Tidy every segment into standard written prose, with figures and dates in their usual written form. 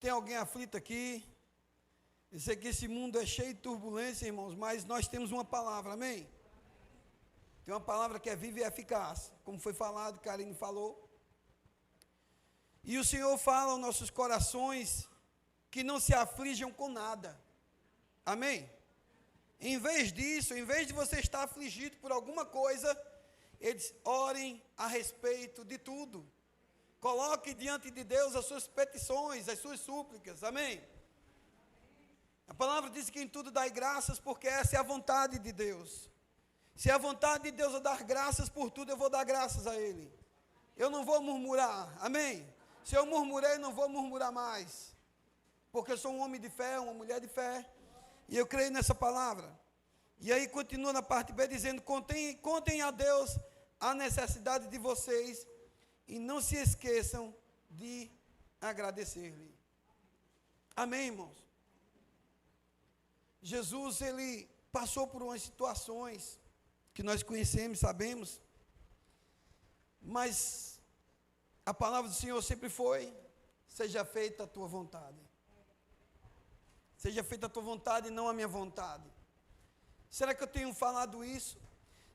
Tem alguém aflito aqui? Eu sei que esse mundo é cheio de turbulência, irmãos, mas nós temos uma palavra, amém? Tem uma palavra que é viva e eficaz, como foi falado, Karine falou. E o Senhor fala aos nossos corações que não se aflijam com nada, amém? Em vez disso, em vez de você estar afligido por alguma coisa, eles orem a respeito de tudo. Coloque diante de Deus as suas petições, as suas súplicas, amém? A palavra diz que em tudo dai graças, porque essa é a vontade de Deus. Se é a vontade de Deus eu dar graças por tudo, eu vou dar graças a Ele. Eu não vou murmurar, amém? Se eu murmurei, não vou murmurar mais, porque eu sou um homem de fé, uma mulher de fé, e eu creio nessa palavra. E aí continua na parte B dizendo, contem a Deus a necessidade de vocês, e não se esqueçam de agradecer-lhe. Amém, irmãos? Jesus, ele passou por umas situações que nós conhecemos, sabemos, mas a palavra do Senhor sempre foi, seja feita a tua vontade. Seja feita a tua vontade e não a minha vontade. Será que eu tenho falado isso?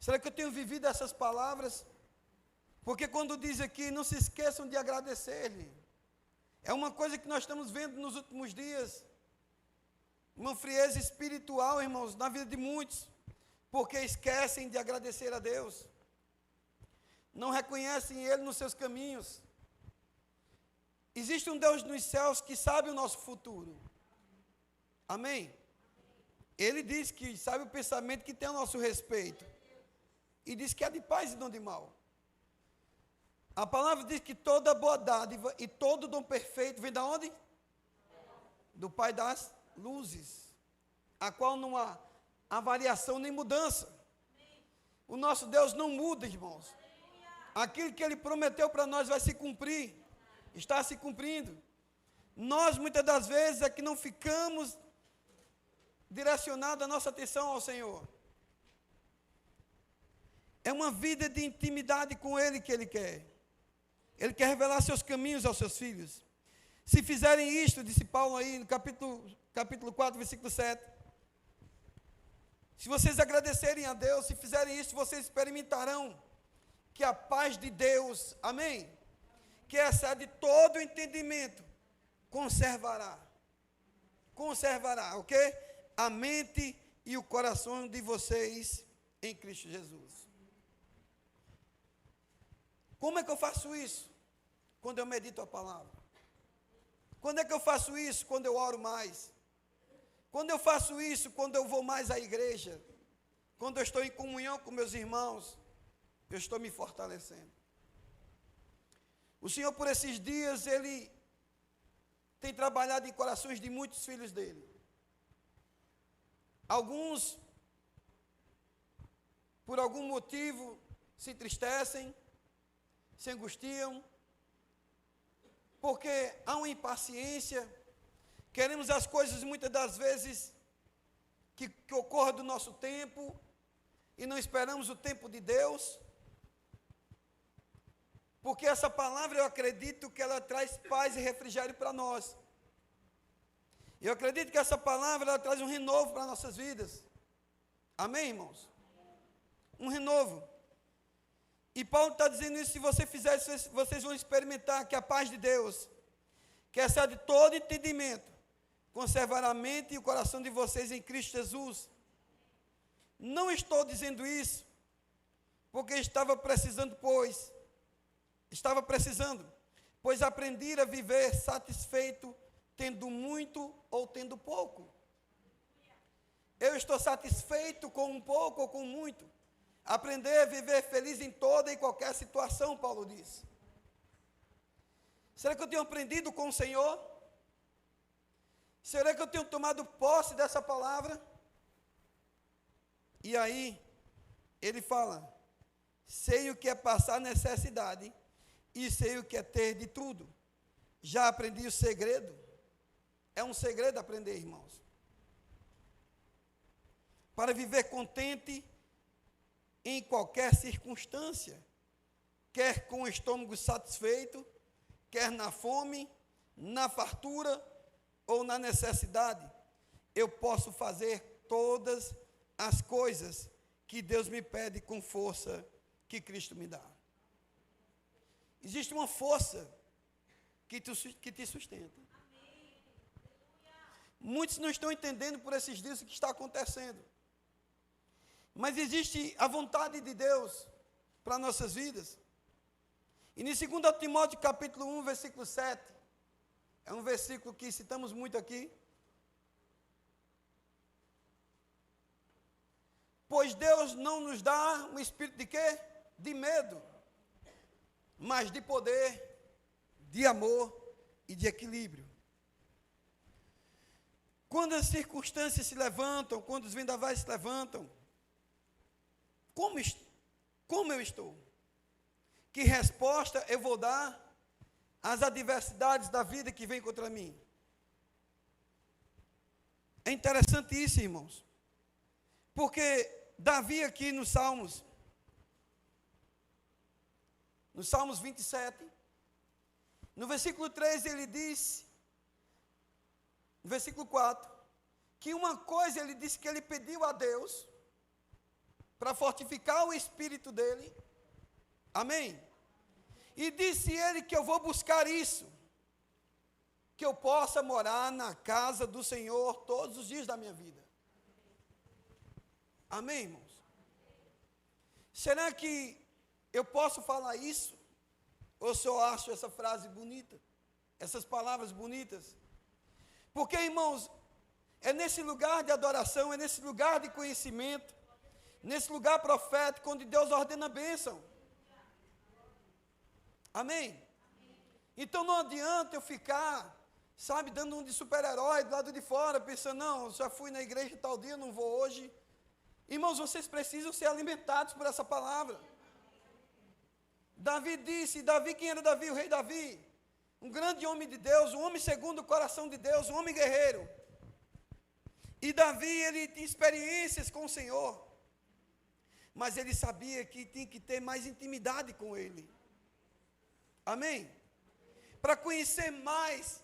Será que eu tenho vivido essas palavras? Porque quando diz aqui, não se esqueçam de agradecer-lhe. É uma coisa que nós estamos vendo nos últimos dias. Uma frieza espiritual, irmãos, na vida de muitos, porque esquecem de agradecer a Deus. Não reconhecem Ele nos seus caminhos. Existe um Deus nos céus que sabe o nosso futuro. Amém? Ele diz que sabe o pensamento que tem a nosso respeito. E diz que é de paz e não de mal. A palavra diz que toda boa dádiva e todo dom perfeito vem da onde? Do Pai das luzes, a qual não há variação nem mudança. O nosso Deus não muda, irmãos. Aquilo que Ele prometeu para nós vai se cumprir, está se cumprindo. Nós, muitas das vezes, é que não ficamos direcionados a nossa atenção ao Senhor. É uma vida de intimidade com Ele que Ele quer. Ele quer revelar seus caminhos aos seus filhos. Se fizerem isto, disse Paulo aí no capítulo 4, versículo 7. Se vocês agradecerem a Deus, se fizerem isso, vocês experimentarão que a paz de Deus, amém? Que excede todo o entendimento, conservará, ok? A mente e o coração de vocês em Cristo Jesus. Como é que eu faço isso? Quando eu medito a palavra. Quando é que eu faço isso? Quando eu oro mais. Quando eu faço isso? Quando eu vou mais à igreja. Quando eu estou em comunhão com meus irmãos. Eu estou me fortalecendo. O Senhor, por esses dias, Ele tem trabalhado em corações de muitos filhos dEle. Alguns, por algum motivo, se entristecem, se angustiam, porque há uma impaciência, queremos as coisas muitas das vezes que ocorram do nosso tempo, e não esperamos o tempo de Deus, porque essa palavra eu acredito que ela traz paz e refrigério para nós. Eu acredito que essa palavra ela traz um renovo para nossas vidas. Amém, irmãos? Um renovo. E Paulo está dizendo isso, se você fizer isso, vocês vão experimentar que a paz de Deus, que excede todo entendimento, conservará a mente e o coração de vocês em Cristo Jesus. Não estou dizendo isso, porque estava precisando, pois aprendi a viver satisfeito, tendo muito ou tendo pouco. Eu estou satisfeito com um pouco ou com muito. Aprender a viver feliz em toda e qualquer situação, Paulo diz. Será que eu tenho aprendido com o Senhor? Será que eu tenho tomado posse dessa palavra? E aí, ele fala, sei o que é passar necessidade e sei o que é ter de tudo. Já aprendi o segredo. É um segredo aprender, irmãos. Para viver contente em qualquer circunstância, quer com o estômago satisfeito, quer na fome, na fartura ou na necessidade, eu posso fazer todas as coisas que Deus me pede com força que Cristo me dá. Existe uma força que te sustenta. Muitos não estão entendendo por esses dias o que está acontecendo. Mas existe a vontade de Deus para nossas vidas. E em 2 Timóteo capítulo 1, versículo 7, é um versículo que citamos muito aqui. Pois Deus não nos dá um espírito de quê? De medo, mas de poder, de amor e de equilíbrio. Quando as circunstâncias se levantam, quando os vendavais se levantam, como eu estou? Que resposta eu vou dar às adversidades da vida que vem contra mim? É interessante isso, irmãos, porque Davi aqui nos Salmos 27, no versículo 3 ele diz, no versículo 4, que uma coisa ele disse que ele pediu a Deus para fortificar o espírito dele, amém? E disse ele que eu vou buscar isso, que eu possa morar na casa do Senhor todos os dias da minha vida. Amém, irmãos? Será que eu posso falar isso? Ou só acho essa frase bonita? Essas palavras bonitas? Porque, irmãos, é nesse lugar de adoração, é nesse lugar de conhecimento, nesse lugar profético, onde Deus ordena a bênção. Amém? Então não adianta eu ficar, sabe, dando um de super-herói do lado de fora, pensando, não, já fui na igreja tal dia, não vou hoje. Irmãos, vocês precisam ser alimentados por essa palavra. Davi disse, quem era Davi? O rei Davi, um grande homem de Deus, um homem segundo o coração de Deus, um homem guerreiro. E Davi, ele tinha experiências com o Senhor, mas ele sabia que tinha que ter mais intimidade com Ele. Amém? Para conhecer mais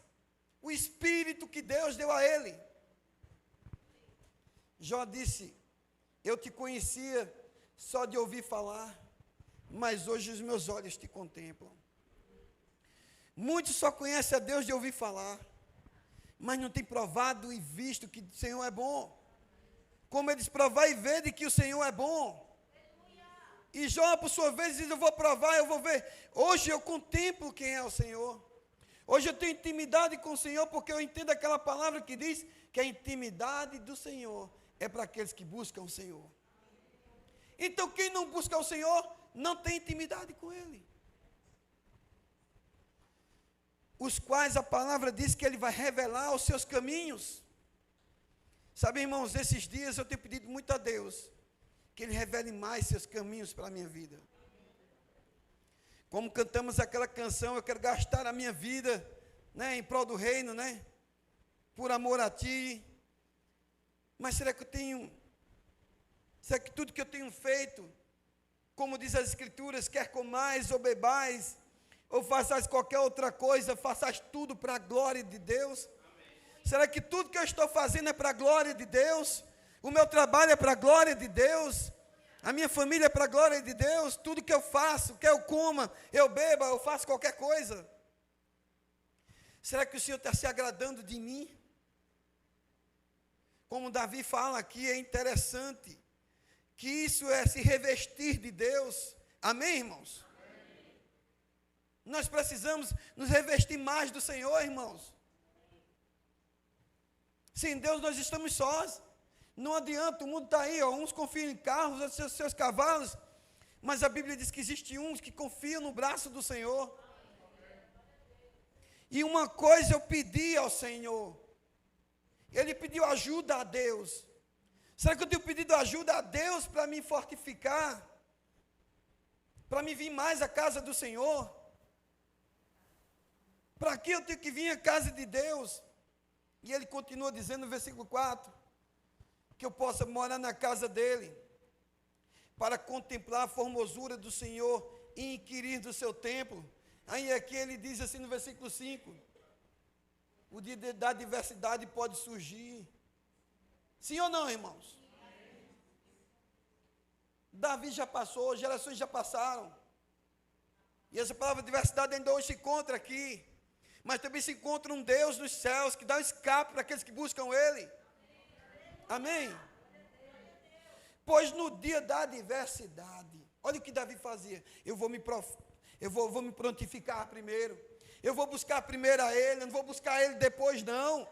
o Espírito que Deus deu a ele. Jó disse, eu te conhecia só de ouvir falar, mas hoje os meus olhos te contemplam. Muitos só conhecem a Deus de ouvir falar, mas não tem provado e visto que o Senhor é bom. Como eles provar e ver de que o Senhor é bom. E Jó, por sua vez, diz, eu vou provar, eu vou ver. Hoje eu contemplo quem é o Senhor. Hoje eu tenho intimidade com o Senhor, porque eu entendo aquela palavra que diz que a intimidade do Senhor é para aqueles que buscam o Senhor. Então quem não busca o Senhor, não tem intimidade com Ele. Os quais a palavra diz que Ele vai revelar os seus caminhos. Sabe, irmãos, nesses dias eu tenho pedido muito a Deus, que Ele revele mais seus caminhos para a minha vida. Como cantamos aquela canção, eu quero gastar a minha vida, né, em prol do reino, né, por amor a Ti. Mas será que tudo que eu tenho feito, como diz as Escrituras, quer comais ou bebais, ou façais qualquer outra coisa, façais tudo para a glória de Deus? Amém. Será que tudo que eu estou fazendo é para a glória de Deus? O meu trabalho é para a glória de Deus? A minha família é para a glória de Deus? Tudo que eu faço, quer eu coma, eu beba, eu faço qualquer coisa? Será que o Senhor está se agradando de mim? Como Davi fala aqui, é interessante que isso é se revestir de Deus. Amém, irmãos? Amém. Nós precisamos nos revestir mais do Senhor, irmãos. Sem Deus nós estamos sós. Não adianta, o mundo está aí, ó, uns confiam em carros, outros seus cavalos, mas a Bíblia diz que existe uns que confiam no braço do Senhor. E uma coisa eu pedi ao Senhor, Ele pediu ajuda a Deus. Será que eu tenho pedido ajuda a Deus para me fortificar? Para me vir mais à casa do Senhor? Para que eu tenho que vir à casa de Deus? E ele continua dizendo no versículo 4, que eu possa morar na casa dele, para contemplar a formosura do Senhor e inquirir do seu templo. Aí aqui ele diz assim no versículo 5, O dia da adversidade pode surgir. Sim ou não, irmãos? Davi já passou, gerações já passaram. E essa palavra diversidade ainda hoje se encontra aqui. Mas também se encontra um Deus dos céus que dá um escape para aqueles que buscam Ele. Amém? Pois no dia da adversidade, olha o que Davi fazia. Eu vou me prontificar primeiro. Eu vou buscar primeiro a Ele, eu não vou buscar Ele depois não.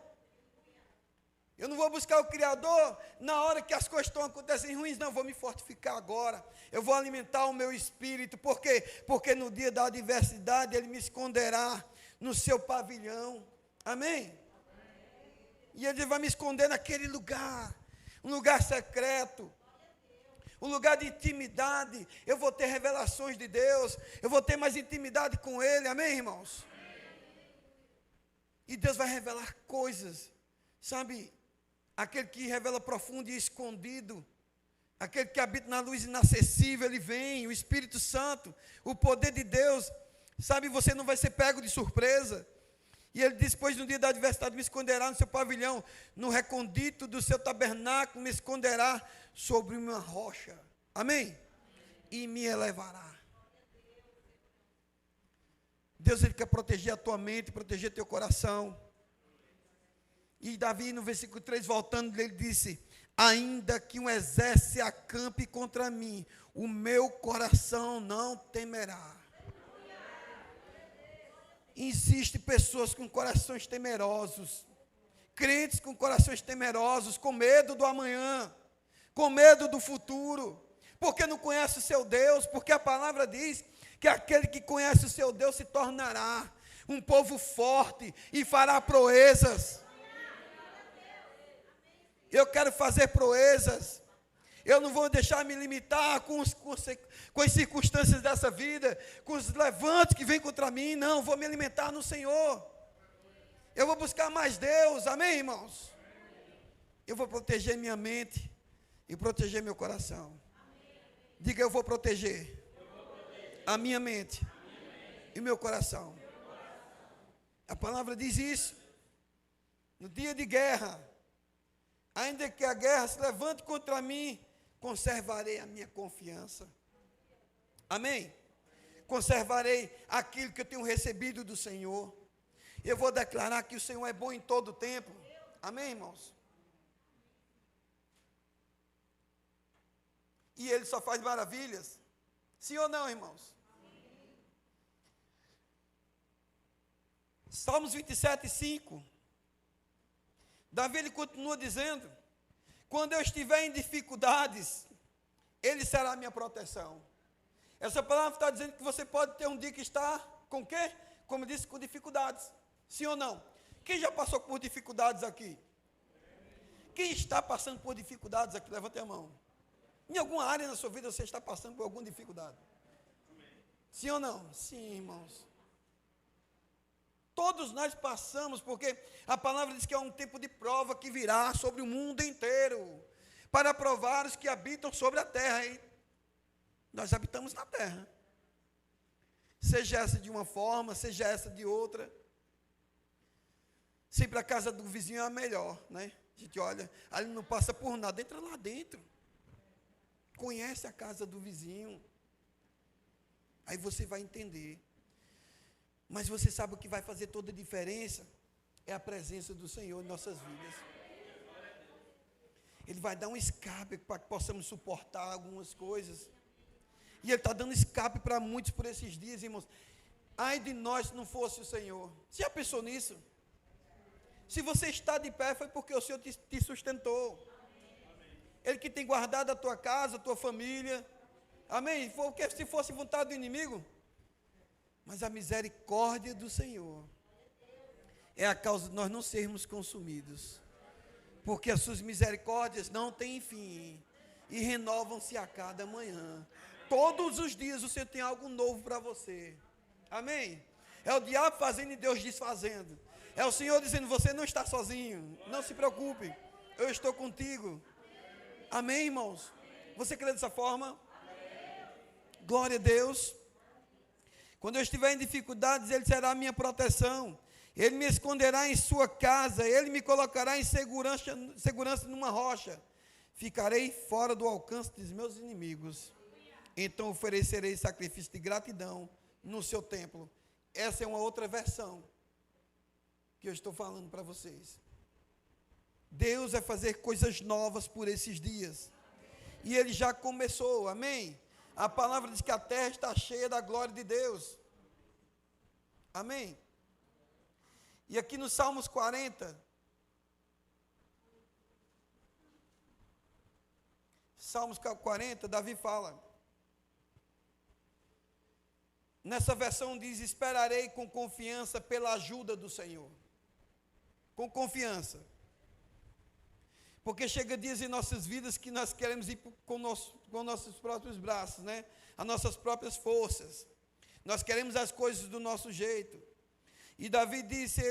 Eu não vou buscar o Criador na hora que as coisas estão acontecendo ruins, não, eu vou me fortificar agora. Eu vou alimentar o meu espírito. Por quê? Porque no dia da adversidade Ele me esconderá no seu pavilhão. Amém? E Ele vai me esconder naquele lugar, um lugar secreto, um lugar de intimidade. Eu vou ter revelações de Deus, eu vou ter mais intimidade com Ele. Amém, irmãos? E Deus vai revelar coisas, sabe? Aquele que revela profundo e escondido, aquele que habita na luz inacessível, Ele vem, o Espírito Santo, o poder de Deus, sabe, você não vai ser pego de surpresa. E Ele diz, pois no dia da adversidade me esconderá no seu pavilhão, no recôndito do seu tabernáculo me esconderá sobre uma rocha. Amém? E me elevará. Deus, Ele quer proteger a tua mente, proteger teu coração. E Davi, no versículo 3, voltando, ele disse, ainda que um exército se acampe contra mim, o meu coração não temerá. Existem pessoas com corações temerosos, crentes com corações temerosos, com medo do amanhã, com medo do futuro, porque não conhece o seu Deus, porque a palavra diz que aquele que conhece o seu Deus se tornará um povo forte e fará proezas. Eu quero fazer proezas. Eu não vou deixar me limitar com as circunstâncias dessa vida, com os levantes que vêm contra mim. Não, vou me alimentar no Senhor. Eu vou buscar mais Deus. Amém, irmãos? Eu vou proteger minha mente e proteger meu coração. Diga, eu vou proteger a minha mente e meu coração. A palavra diz isso. No dia de guerra, ainda que a guerra se levante contra mim, conservarei a minha confiança. Amém? Conservarei aquilo que eu tenho recebido do Senhor. Eu vou declarar que o Senhor é bom em todo o tempo. Amém, irmãos? E Ele só faz maravilhas. Sim ou não, irmãos? Salmos 27:5. Davi, ele continua dizendo, quando eu estiver em dificuldades, Ele será a minha proteção. Essa palavra está dizendo que você pode ter um dia que está com o quê? Como eu disse, com dificuldades. Sim ou não? Quem já passou por dificuldades aqui? Quem está passando por dificuldades aqui? Levante a mão. Em alguma área na sua vida você está passando por alguma dificuldade? Sim ou não? Sim, irmãos. Todos nós passamos, porque a palavra diz que é um tempo de prova que virá sobre o mundo inteiro, para provar os que habitam sobre a terra. E nós habitamos na terra. Seja essa de uma forma, seja essa de outra. Sempre a casa do vizinho é a melhor, né? A gente olha, ali não passa por nada, entra lá dentro. Conhece a casa do vizinho. Aí você vai entender. Mas você sabe o que vai fazer toda a diferença? É a presença do Senhor em nossas vidas. Ele vai dar um escape para que possamos suportar algumas coisas. E Ele está dando escape para muitos por esses dias, irmãos. Ai de nós se não fosse o Senhor. Você já pensou nisso? Se você está de pé, foi porque o Senhor te sustentou. Ele que tem guardado a tua casa, a tua família. Amém? Porque se fosse vontade do inimigo... Mas a misericórdia do Senhor é a causa de nós não sermos consumidos. Porque as suas misericórdias não têm fim e renovam-se a cada manhã. Todos os dias o Senhor tem algo novo para você. Amém? É o diabo fazendo e Deus desfazendo. É o Senhor dizendo, você não está sozinho. Não se preocupe, eu estou contigo. Amém, irmãos? Você crê dessa forma? Glória a Deus. Quando eu estiver em dificuldades, Ele será a minha proteção. Ele me esconderá em sua casa, ele me colocará em segurança numa rocha. Ficarei fora do alcance dos meus inimigos. Então oferecerei sacrifício de gratidão no seu templo. Essa é uma outra versão que eu estou falando para vocês. Deus vai fazer coisas novas por esses dias. E Ele já começou, amém? A palavra diz que a terra está cheia da glória de Deus. Amém? E aqui no Salmos 40, Davi fala. Nessa versão diz: esperarei com confiança pela ajuda do Senhor. Com confiança. Porque chega dias em nossas vidas que nós queremos ir com nossos próprios braços, né? As nossas próprias forças. Nós queremos as coisas do nosso jeito. E Davi disse,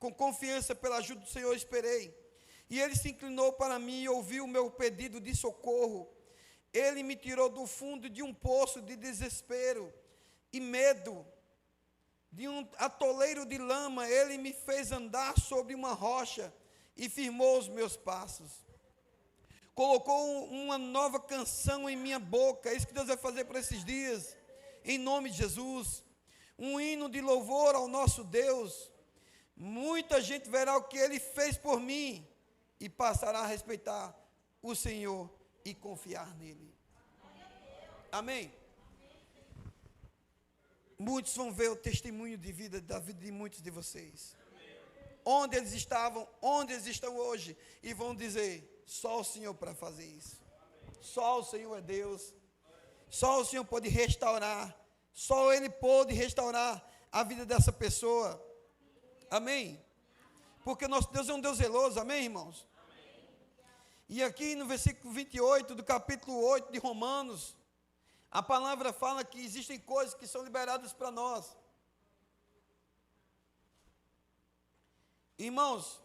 com confiança pela ajuda do Senhor esperei. E ele se inclinou para mim e ouviu o meu pedido de socorro. Ele me tirou do fundo de um poço de desespero e medo, de um atoleiro de lama. Ele me fez andar sobre uma rocha e firmou os meus passos. Colocou uma nova canção em minha boca. É isso que Deus vai fazer para esses dias, em nome de Jesus. Um hino de louvor ao nosso Deus. Muita gente verá o que Ele fez por mim e passará a respeitar o Senhor e confiar nele. Amém? Muitos vão ver o testemunho de vida da vida de muitos de vocês. Onde eles estavam, onde eles estão hoje, e vão dizer: só o Senhor para fazer isso. Só o Senhor é Deus. Só o Senhor pode restaurar. Só Ele pode restaurar a vida dessa pessoa. Amém? Porque nosso Deus é um Deus zeloso, amém, irmãos? Amém. E aqui no versículo 28 do capítulo 8 de Romanos, a palavra fala que existem coisas que são liberadas para nós. Irmãos,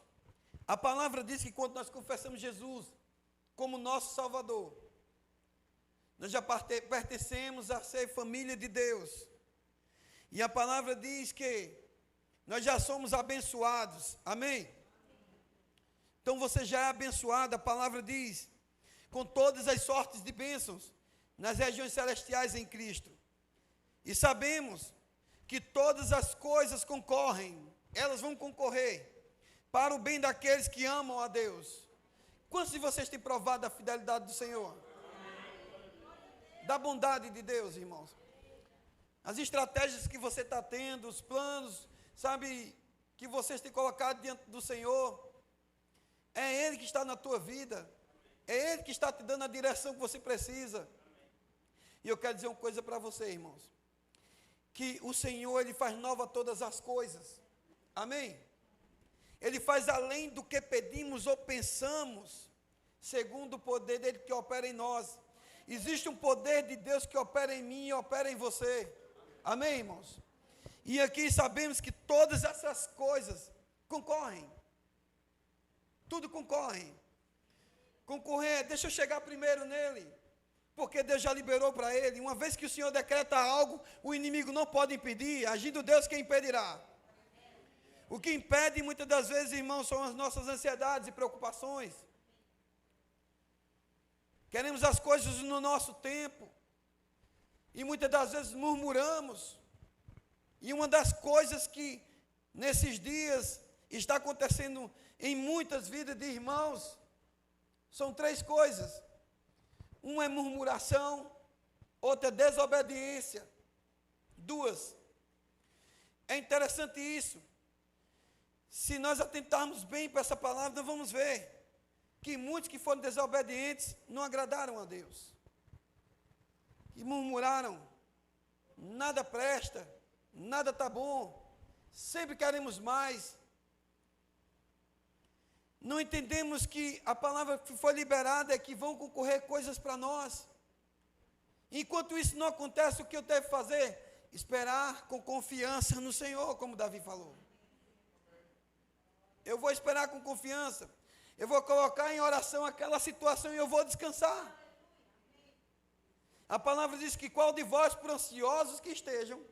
a palavra diz que quando nós confessamos Jesus como nosso Salvador, nós já pertencemos a ser família de Deus. E a palavra diz que nós já somos abençoados. Amém? Então você já é abençoado. A palavra diz: com todas as sortes de bênçãos nas regiões celestiais em Cristo. E sabemos que todas as coisas concorrem, elas vão concorrer para o bem daqueles que amam a Deus. Quantos de vocês têm provado a fidelidade do Senhor? Da bondade de Deus, irmãos. As estratégias que você está tendo, os planos, sabe, que vocês têm colocado diante do Senhor, é Ele que está na tua vida, é Ele que está te dando a direção que você precisa. E eu quero dizer uma coisa para você, irmãos, que o Senhor, Ele faz nova todas as coisas, amém? Ele faz além do que pedimos ou pensamos, segundo o poder dEle que opera em nós. Existe um poder de Deus que opera em mim e opera em você. Amém, irmãos? E aqui sabemos que todas essas coisas concorrem. Tudo concorre. Concorrer, deixa eu chegar primeiro nele. Porque Deus já liberou para ele. Uma vez que o Senhor decreta algo, o inimigo não pode impedir. Agindo Deus, quem impedirá? O que impede muitas das vezes, irmãos, são as nossas ansiedades e preocupações. Queremos as coisas no nosso tempo. E muitas das vezes murmuramos. E uma das coisas que nesses dias está acontecendo em muitas vidas de irmãos são 3 coisas. Uma é murmuração, outra é desobediência. 2. É interessante isso. Se nós atentarmos bem para essa palavra, nós vamos ver que muitos que foram desobedientes não agradaram a Deus. E murmuraram: nada presta, nada está bom, sempre queremos mais. Não entendemos que a palavra que foi liberada é que vão concorrer coisas para nós. Enquanto isso não acontece, o que eu devo fazer? Esperar com confiança no Senhor, como Davi falou. Eu vou esperar com confiança. Eu vou colocar em oração aquela situação e eu vou descansar. A palavra diz que qual de vós, por ansiosos que estejam,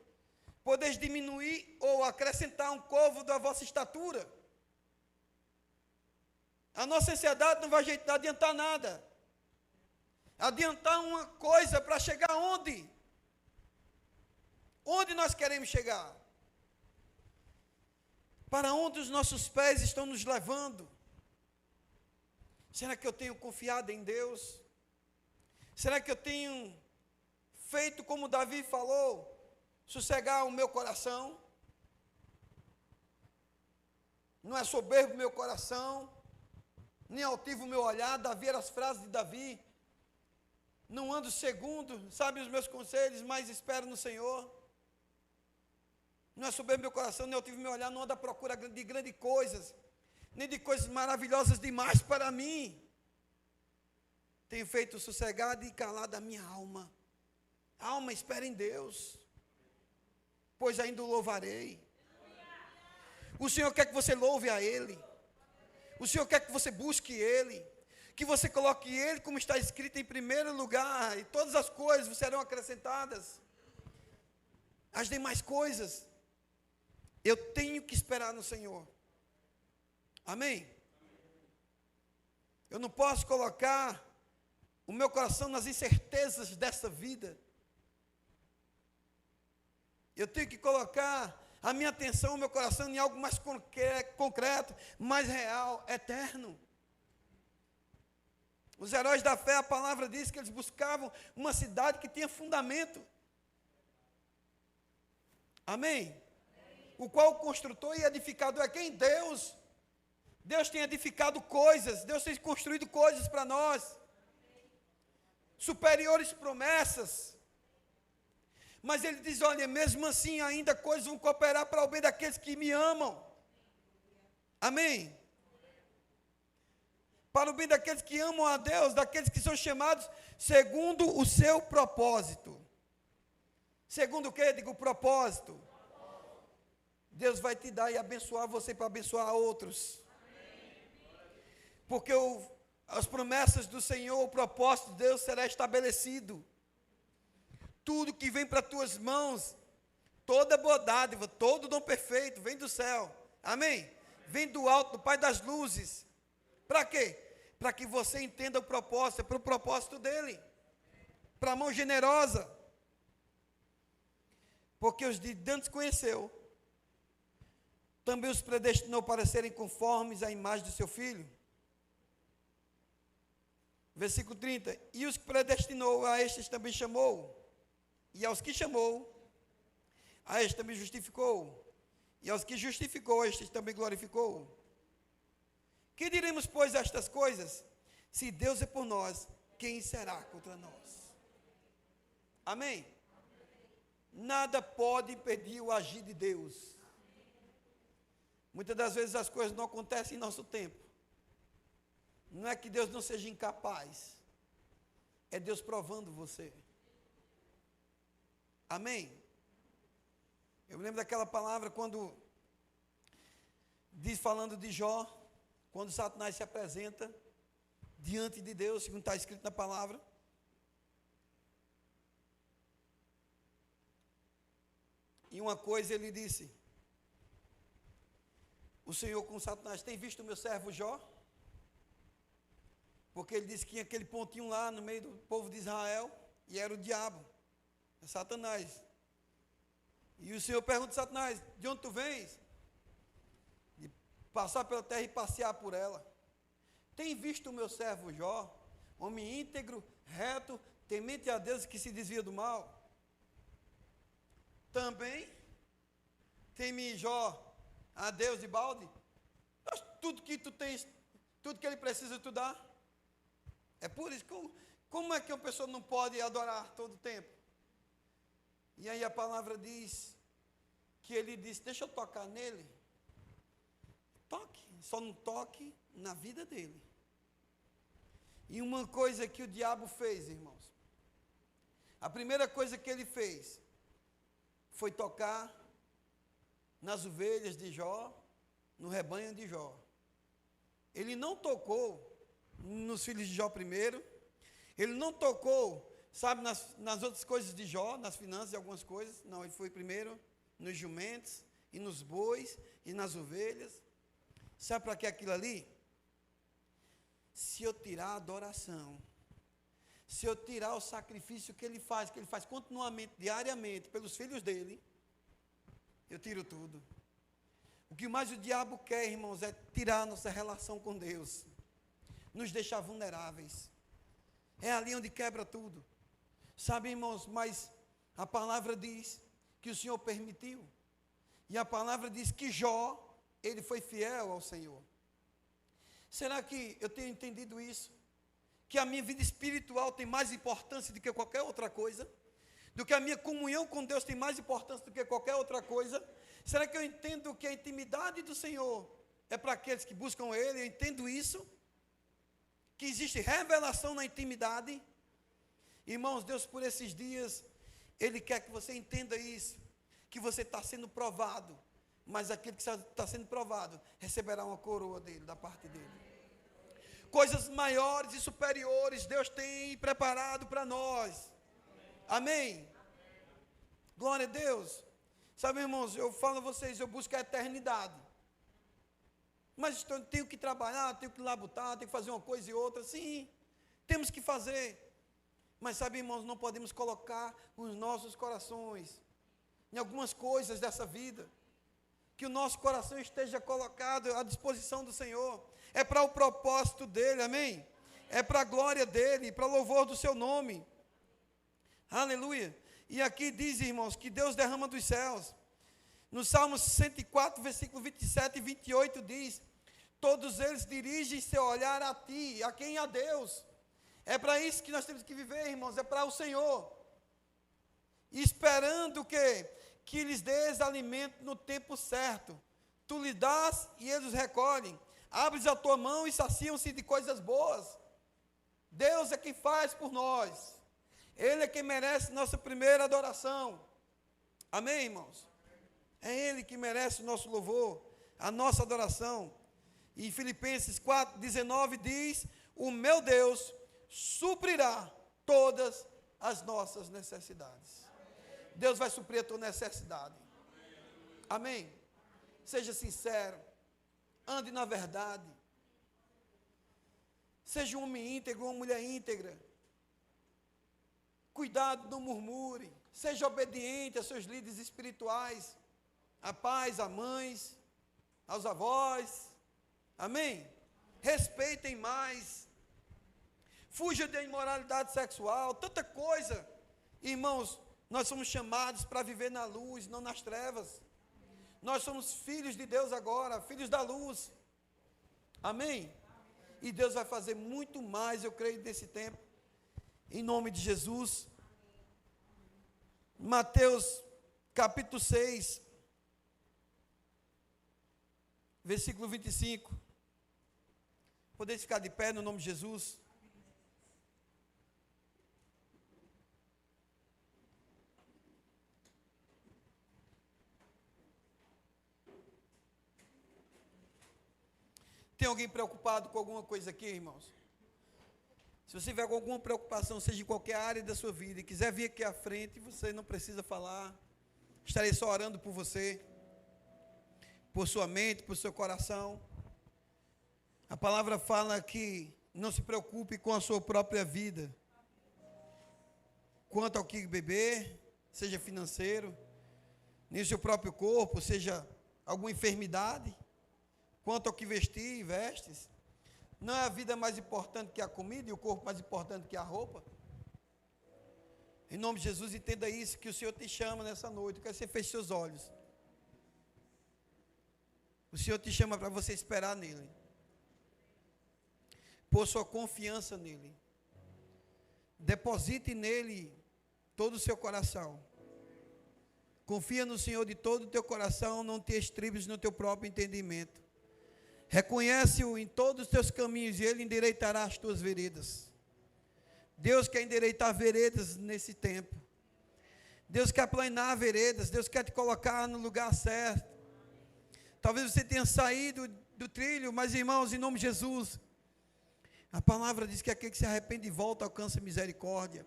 podeis diminuir ou acrescentar um côvado da vossa estatura. A nossa ansiedade não vai adiantar nada. Adiantar uma coisa para chegar onde? Onde nós queremos chegar? Para onde os nossos pés estão nos levando? Será que eu tenho confiado em Deus? Será que eu tenho feito como Davi falou, sossegar o meu coração? Não é soberbo o meu coração, nem altivo o meu olhar. Davi era as frases de Davi. Não ando segundo, sabe os meus conselhos, mas espero no Senhor. Não é soberbo meu coração, nem altivo meu olhar, não ando à procura de grandes coisas, nem de coisas maravilhosas demais para mim. Tenho feito sossegado e calado a minha alma. A alma espera em Deus, pois ainda o louvarei. O Senhor quer que você louve a Ele. O Senhor quer que você busque Ele, que você coloque Ele, como está escrito, em primeiro lugar, e todas as coisas serão acrescentadas. As demais coisas, eu tenho que esperar no Senhor. Amém? Eu não posso colocar o meu coração nas incertezas dessa vida. Eu tenho que colocar a minha atenção, o meu coração em algo mais concreto, mais real, eterno. Os heróis da fé, a palavra diz que eles buscavam uma cidade que tinha fundamento. Amém? O qual o construtor e edificador é quem? Deus. Deus tem edificado coisas, Deus tem construído coisas para nós. Superiores promessas. Mas ele diz, olha, mesmo assim ainda coisas vão cooperar para o bem daqueles que me amam. Amém? Para o bem daqueles que amam a Deus, daqueles que são chamados segundo o seu propósito. Segundo o quê? Digo, propósito. Deus vai te dar e abençoar você para abençoar outros. Porque as promessas do Senhor, o propósito de Deus será estabelecido. Tudo que vem para tuas mãos, toda boa dádiva, todo dom perfeito, vem do céu. Amém? Vem do alto, do Pai das luzes. Para quê? Para que você entenda o propósito, é para o propósito dele. Para a mão generosa. Porque os de antes conheceu, também os predestinou para serem conformes à imagem do seu Filho. Versículo 30. E os que predestinou, a estes também chamou. E aos que chamou, a estes também justificou. E aos que justificou, a estes também glorificou. Que diremos, pois, estas coisas? Se Deus é por nós, quem será contra nós? Amém? Nada pode impedir o agir de Deus. Muitas das vezes as coisas não acontecem em nosso tempo. Não é que Deus não seja incapaz. É Deus provando você. Amém? Eu me lembro daquela palavra quando diz, falando de Jó, quando Satanás se apresenta diante de Deus, segundo está escrito na palavra. E uma coisa ele disse, o Senhor com Satanás, tem visto o meu servo Jó? Porque ele disse que tinha aquele pontinho lá no meio do povo de Israel, e era o diabo, é Satanás. E o Senhor pergunta a Satanás, de onde tu vens? De passar pela terra e passear por ela. Tem visto o meu servo Jó, homem íntegro, reto, temente a Deus, que se desvia do mal? Também teme Jó a Deus de balde? Tudo que tu tens, tudo que ele precisa tu dá. É por isso, como é que uma pessoa não pode adorar todo o tempo? E aí a palavra diz, que ele disse, deixa eu tocar nele. Toque, só não toque na vida dele. E uma coisa que o diabo fez, irmãos. A primeira coisa que ele fez, foi tocar nas ovelhas de Jó, no rebanho de Jó. Ele não tocou nos filhos de Jó primeiro, ele não tocou, sabe, nas outras coisas de Jó, nas finanças e algumas coisas, não, ele foi primeiro nos jumentos, e nos bois, e nas ovelhas. Sabe para que aquilo ali? Se eu tirar a adoração, se eu tirar o sacrifício que ele faz continuamente, diariamente, pelos filhos dele, eu tiro tudo. O que mais o diabo quer, irmãos, é tirar a nossa relação com Deus, nos deixar vulneráveis. É ali onde quebra tudo. Sabe, irmãos, mas a palavra diz que o Senhor permitiu. E a palavra diz que Jó, ele foi fiel ao Senhor. Será que eu tenho entendido isso? Que a minha vida espiritual tem mais importância do que qualquer outra coisa? Do que a minha comunhão com Deus tem mais importância do que qualquer outra coisa? Será que eu entendo que a intimidade do Senhor é para aqueles que buscam Ele? Eu entendo isso? Que existe revelação na intimidade? Irmãos, Deus por esses dias, Ele quer que você entenda isso, que você está sendo provado, mas aquele que está sendo provado receberá uma coroa dele, da parte dele. Coisas maiores e superiores Deus tem preparado para nós. Amém? Glória a Deus. Sabe, irmãos, eu falo a vocês, eu busco a eternidade. Mas tenho que trabalhar, tenho que labutar, tenho que fazer uma coisa e outra. Sim, temos que fazer. Mas sabe, irmãos, não podemos colocar os nossos corações em algumas coisas dessa vida. Que o nosso coração esteja colocado à disposição do Senhor. É para o propósito dEle, amém? É para a glória dEle, para o louvor do seu nome. Aleluia. E aqui diz, irmãos, que Deus derrama dos céus. No Salmo 104, versículo 27 e 28 diz: todos eles dirigem seu olhar a ti, a quem? A Deus. É para isso que nós temos que viver, irmãos, é para o Senhor. E esperando que lhes dês alimento no tempo certo. Tu lhe dás e eles os recolhem. Abres a tua mão e saciam-se de coisas boas. Deus é quem faz por nós. Ele é quem merece nossa primeira adoração. Amém, irmãos? É Ele que merece o nosso louvor, a nossa adoração. E Filipenses 4:19 diz: o meu Deus suprirá todas as nossas necessidades. Deus vai suprir a tua necessidade. Amém? Seja sincero. Ande na verdade. Seja um homem íntegro, uma mulher íntegra. Cuidado, não murmure. Seja obediente a seus líderes espirituais, a pais, a mães, aos avós. Amém? Respeitem mais. Fuja da imoralidade sexual, tanta coisa. Irmãos, nós somos chamados para viver na luz, não nas trevas. Nós somos filhos de Deus agora, filhos da luz. Amém? E Deus vai fazer muito mais, eu creio, nesse tempo. Em nome de Jesus. Mateus capítulo 6, versículo 25. Podeis ficar de pé no nome de Jesus. Tem alguém preocupado com alguma coisa aqui, irmãos? Se você tiver com alguma preocupação, seja em qualquer área da sua vida, e quiser vir aqui à frente, você não precisa falar. Estarei só orando por você, por sua mente, por seu coração. A palavra fala que não se preocupe com a sua própria vida, quanto ao que beber, seja financeiro, nem o seu próprio corpo, seja alguma enfermidade, quanto ao que vestir e vestes. Não é a vida mais importante que a comida e o corpo mais importante que a roupa? Em nome de Jesus, entenda isso, que o Senhor te chama nessa noite. Eu quero que você feche seus olhos. O Senhor te chama para você esperar nele. Pôr sua confiança nele. Deposite nele todo o seu coração. Confia no Senhor de todo o teu coração, não te estribes no teu próprio entendimento. Reconhece-o em todos os teus caminhos e Ele endireitará as tuas veredas. Deus quer endireitar veredas nesse tempo. Deus quer aplanar veredas. Deus quer te colocar no lugar certo. Talvez você tenha saído do trilho, mas irmãos, em nome de Jesus, a palavra diz que aquele que se arrepende e volta alcança misericórdia.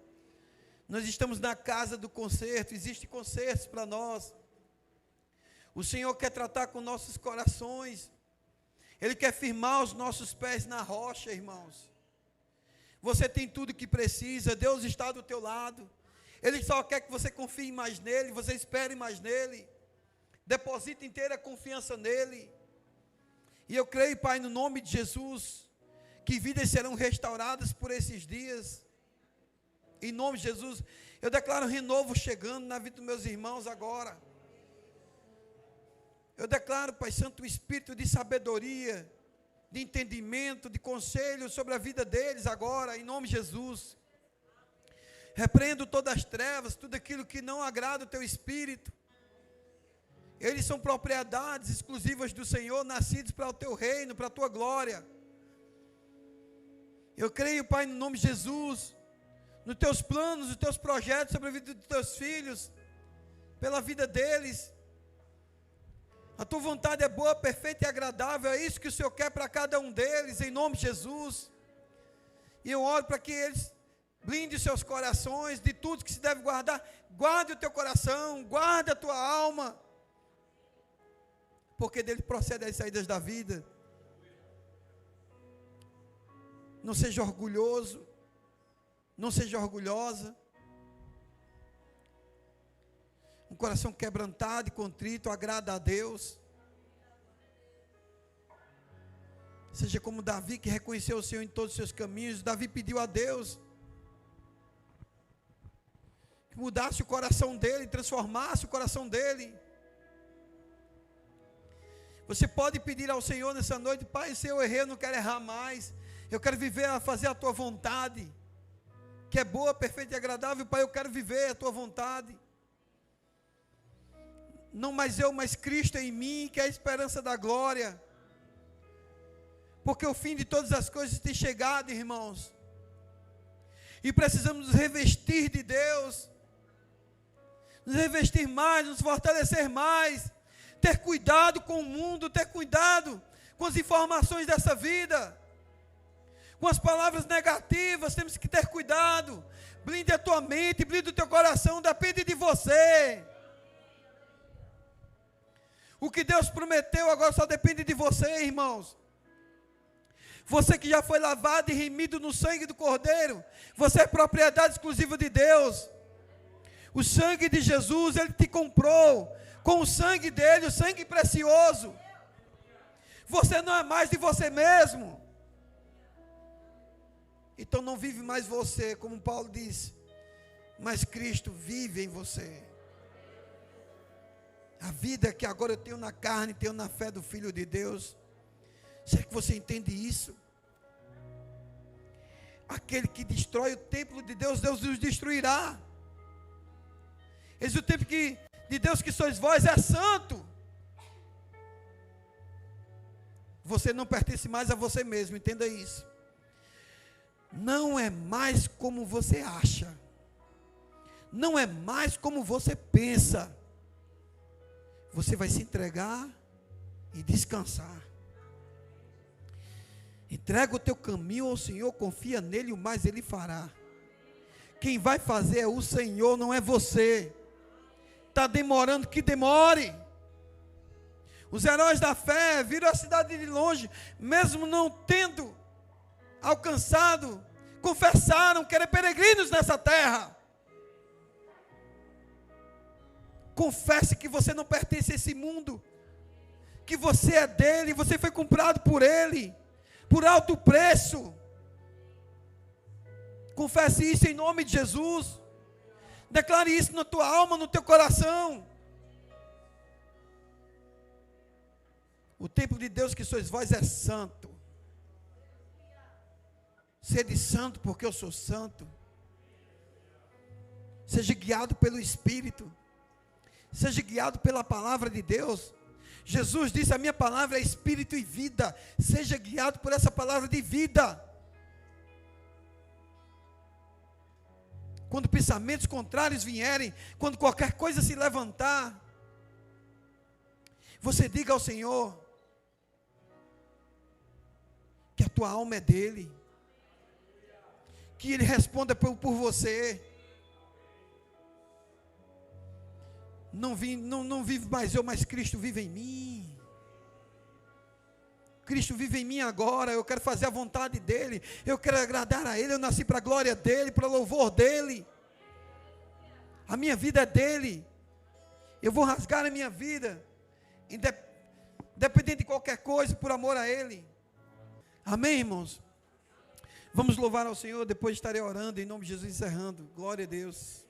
Nós estamos na casa do conserto. Existe consertos para nós. O Senhor quer tratar com nossos corações. Ele quer firmar os nossos pés na rocha, irmãos. Você tem tudo que precisa, Deus está do teu lado. Ele só quer que você confie mais nele, você espere mais nele. Deposite inteira confiança nele. E eu creio, Pai, no nome de Jesus, que vidas serão restauradas por esses dias. Em nome de Jesus, eu declaro renovo chegando na vida dos meus irmãos agora. Eu declaro, Pai Santo, um espírito de sabedoria, de entendimento, de conselho sobre a vida deles agora, em nome de Jesus. Repreendo todas as trevas, tudo aquilo que não agrada o teu espírito. Eles são propriedades exclusivas do Senhor, nascidos para o teu reino, para a tua glória. Eu creio, Pai, no nome de Jesus, nos teus planos, nos teus projetos sobre a vida dos teus filhos, pela vida deles. A tua vontade é boa, perfeita e agradável, é isso que o Senhor quer para cada um deles, em nome de Jesus. E eu oro para que eles blindem os seus corações de tudo que se deve guardar. Guarde o teu coração, guarde a tua alma, porque dele procede as saídas da vida. Não seja orgulhoso, não seja orgulhosa. Um coração quebrantado e contrito agrada a Deus. Seja como Davi, que reconheceu o Senhor em todos os seus caminhos. Davi pediu a Deus que mudasse o coração dele, transformasse o coração dele. Você pode pedir ao Senhor nessa noite: Pai, se eu errei, eu não quero errar mais. Eu quero viver a fazer a tua vontade, que é boa, perfeita e agradável. Pai, eu quero viver a tua vontade. Não mais eu, mas Cristo em mim, que é a esperança da glória. Porque o fim de todas as coisas tem chegado, irmãos. E precisamos nos revestir de Deus. Nos revestir mais, nos fortalecer mais. Ter cuidado com o mundo, ter cuidado com as informações dessa vida. Com as palavras negativas, temos que ter cuidado. Blinde a tua mente, blinde o teu coração, depende de você. O que Deus prometeu agora só depende de você, irmãos. Você que já foi lavado e remido no sangue do Cordeiro, você é propriedade exclusiva de Deus. O sangue de Jesus, Ele te comprou com o sangue dele, o sangue precioso. Você não é mais de você mesmo. Então não vive mais você, como Paulo diz, mas Cristo vive em você. A vida que agora eu tenho na carne, tenho na fé do Filho de Deus. Será que você entende isso? Aquele que destrói o templo de Deus, Deus os destruirá. Eis o templo de Deus que sois vós, é santo. Você não pertence mais a você mesmo, entenda isso. Não é mais como você acha. Não é mais como você pensa. Você vai se entregar e descansar. Entrega o teu caminho ao Senhor, confia nele, o mais Ele fará. Quem vai fazer é o Senhor, não é você. Está demorando, que demore. Os heróis da fé viram a cidade de longe, mesmo não tendo alcançado, confessaram que eram peregrinos nessa terra. Confesse que você não pertence a esse mundo, que você é dele, você foi comprado por ele, por alto preço. Confesse isso em nome de Jesus. Declare isso na tua alma, no teu coração. O templo de Deus que sois vós é santo. Sede santo, porque eu sou santo. Seja guiado pelo Espírito. Seja guiado pela palavra de Deus. Jesus disse: a minha palavra é espírito e vida. Seja guiado por essa palavra de vida. Quando pensamentos contrários vierem, quando qualquer coisa se levantar, você diga ao Senhor que a tua alma é dele, que Ele responda por você. Não vive mais eu, mas Cristo vive em mim. Cristo vive em mim agora, eu quero fazer a vontade dEle, eu quero agradar a Ele, eu nasci para a glória dEle, para o louvor dEle. A minha vida é dEle. Eu vou rasgar a minha vida, independente de qualquer coisa, por amor a Ele. Amém, irmãos? Vamos louvar ao Senhor, depois estarei orando, em nome de Jesus, encerrando. Glória a Deus.